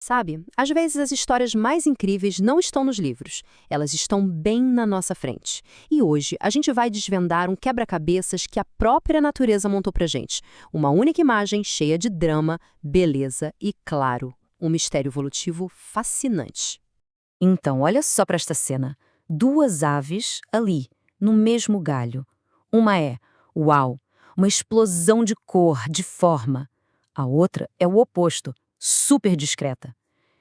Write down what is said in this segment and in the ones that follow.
Sabe, às vezes as histórias mais incríveis não estão nos livros, elas estão bem na nossa frente. E hoje a gente vai desvendar um quebra-cabeças que a própria natureza montou pra gente. Uma única imagem cheia de drama, beleza e, claro, um mistério evolutivo fascinante. Então, olha só para esta cena. Duas aves ali, no mesmo galho. Uma é, uau, uma explosão de cor, de forma. A outra é o oposto, super discreta.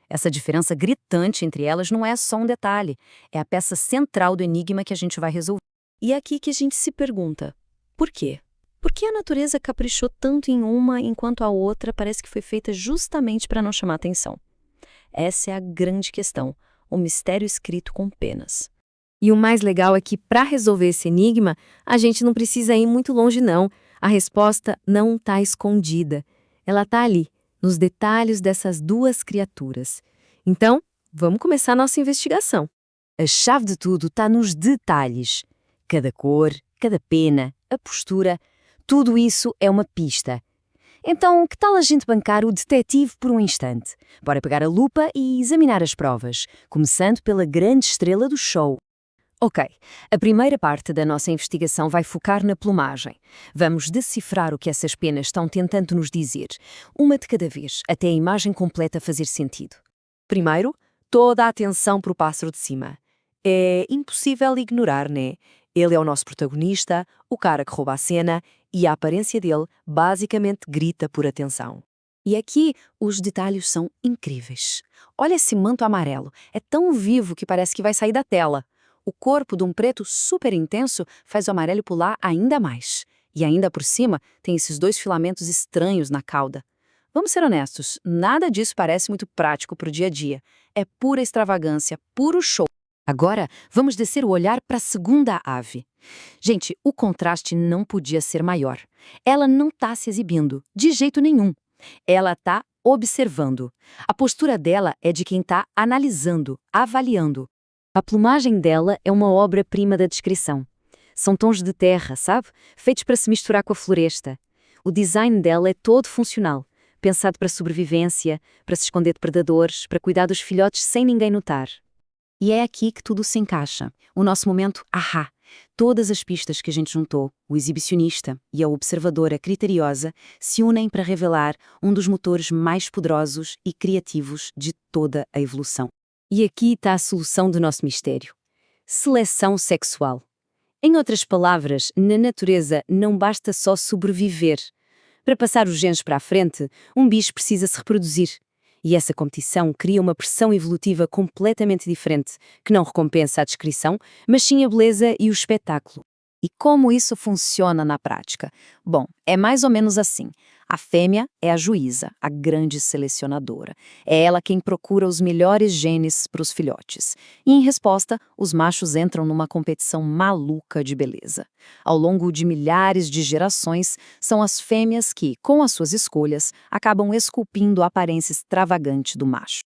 Essa diferença gritante entre elas não é só um detalhe, é a peça central do enigma que a gente vai resolver. E é aqui que a gente se pergunta, por quê? Por que a natureza caprichou tanto em uma enquanto a outra parece que foi feita justamente para não chamar atenção? Essa é a grande questão, o mistério escrito com penas. E o mais legal é que, para resolver esse enigma, a gente não precisa ir muito longe, não. A resposta não está escondida. Ela está ali, nos detalhes dessas duas criaturas. Então, vamos começar a nossa investigação. A chave de tudo está nos detalhes. Cada cor, cada pena, a postura, tudo isso é uma pista. Então, que tal a gente bancar o detetive por um instante? Bora pegar a lupa e examinar as provas, começando pela grande estrela do show. Ok, a primeira parte da nossa investigação vai focar na plumagem. Vamos decifrar o que essas penas estão tentando nos dizer, uma de cada vez, até a imagem completa fazer sentido. Primeiro, toda a atenção para o pássaro de cima. É impossível ignorar, né? Ele é o nosso protagonista, o cara que rouba a cena, e a aparência dele basicamente grita por atenção. E aqui os detalhes são incríveis. Olha esse manto amarelo, é tão vivo que parece que vai sair da tela. O corpo de um preto super intenso faz o amarelo pular ainda mais. E ainda por cima tem esses dois filamentos estranhos na cauda. Vamos ser honestos, nada disso parece muito prático para o dia a dia. É pura extravagância, puro show. Agora, vamos descer o olhar para a segunda ave. Gente, o contraste não podia ser maior. Ela não está se exibindo, de jeito nenhum. Ela está observando. A postura dela é de quem está analisando, avaliando. A plumagem dela é uma obra-prima da descrição. São tons de terra, sabe? Feitos para se misturar com a floresta. O design dela é todo funcional, pensado para sobrevivência, para se esconder de predadores, para cuidar dos filhotes sem ninguém notar. E é aqui que tudo se encaixa. O nosso momento ahá. Todas as pistas que a gente juntou, o exibicionista e a observadora criteriosa, se unem para revelar um dos motores mais poderosos e criativos de toda a evolução. E aqui está a solução do nosso mistério. Seleção sexual. Em outras palavras, na natureza não basta só sobreviver. Para passar os genes para a frente, um bicho precisa se reproduzir. E essa competição cria uma pressão evolutiva completamente diferente, que não recompensa a descrição, mas sim a beleza e o espetáculo. E como isso funciona na prática? Bom, é mais ou menos assim. A fêmea é a juíza, a grande selecionadora. É ela quem procura os melhores genes para os filhotes. E, em resposta, os machos entram numa competição maluca de beleza. Ao longo de milhares de gerações, são as fêmeas que, com as suas escolhas, acabam esculpindo a aparência extravagante do macho.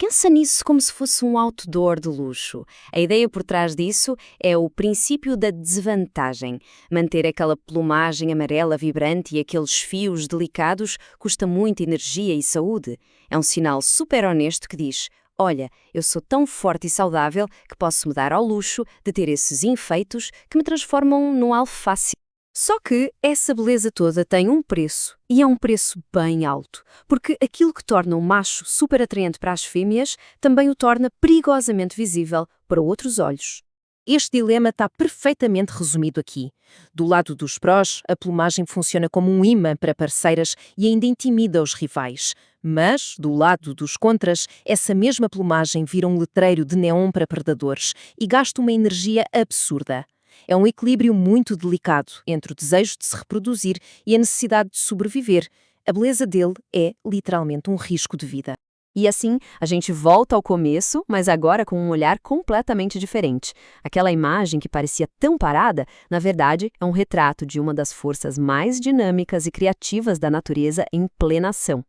Pensa nisso como se fosse um outdoor de luxo. A ideia por trás disso é o princípio da desvantagem. Manter aquela plumagem amarela vibrante e aqueles fios delicados custa muita energia e saúde. É um sinal super honesto que diz: olha, eu sou tão forte e saudável que posso me dar ao luxo de ter esses enfeitos que me transformam num alvo fácil. Só que essa beleza toda tem um preço, e é um preço bem alto, porque aquilo que torna o macho super atraente para as fêmeas também o torna perigosamente visível para outros olhos. Este dilema está perfeitamente resumido aqui. Do lado dos prós, a plumagem funciona como um imã para parceiras e ainda intimida os rivais. Mas, do lado dos contras, essa mesma plumagem vira um letreiro de neon para predadores e gasta uma energia absurda. É um equilíbrio muito delicado entre o desejo de se reproduzir e a necessidade de sobreviver. A beleza dele é, literalmente, um risco de vida. E assim, a gente volta ao começo, mas agora com um olhar completamente diferente. Aquela imagem que parecia tão parada, na verdade, é um retrato de uma das forças mais dinâmicas e criativas da natureza em plena ação.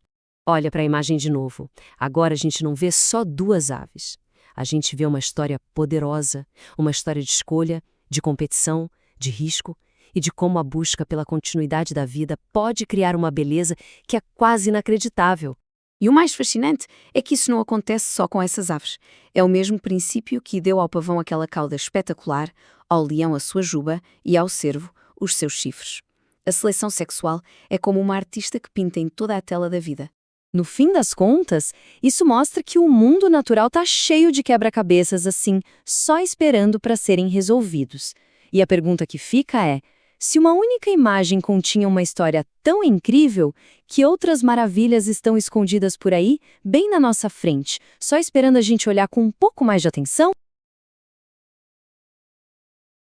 Olha para a imagem de novo. Agora a gente não vê só duas aves. A gente vê uma história poderosa, uma história de escolha, de competição, de risco e de como a busca pela continuidade da vida pode criar uma beleza que é quase inacreditável. E o mais fascinante é que isso não acontece só com essas aves. É o mesmo princípio que deu ao pavão aquela cauda espetacular, ao leão a sua juba e ao cervo os seus chifres. A seleção sexual é como uma artista que pinta em toda a tela da vida. No fim das contas, isso mostra que o mundo natural está cheio de quebra-cabeças assim, só esperando para serem resolvidos. E a pergunta que fica é: se uma única imagem continha uma história tão incrível, que outras maravilhas estão escondidas por aí, bem na nossa frente, só esperando a gente olhar com um pouco mais de atenção?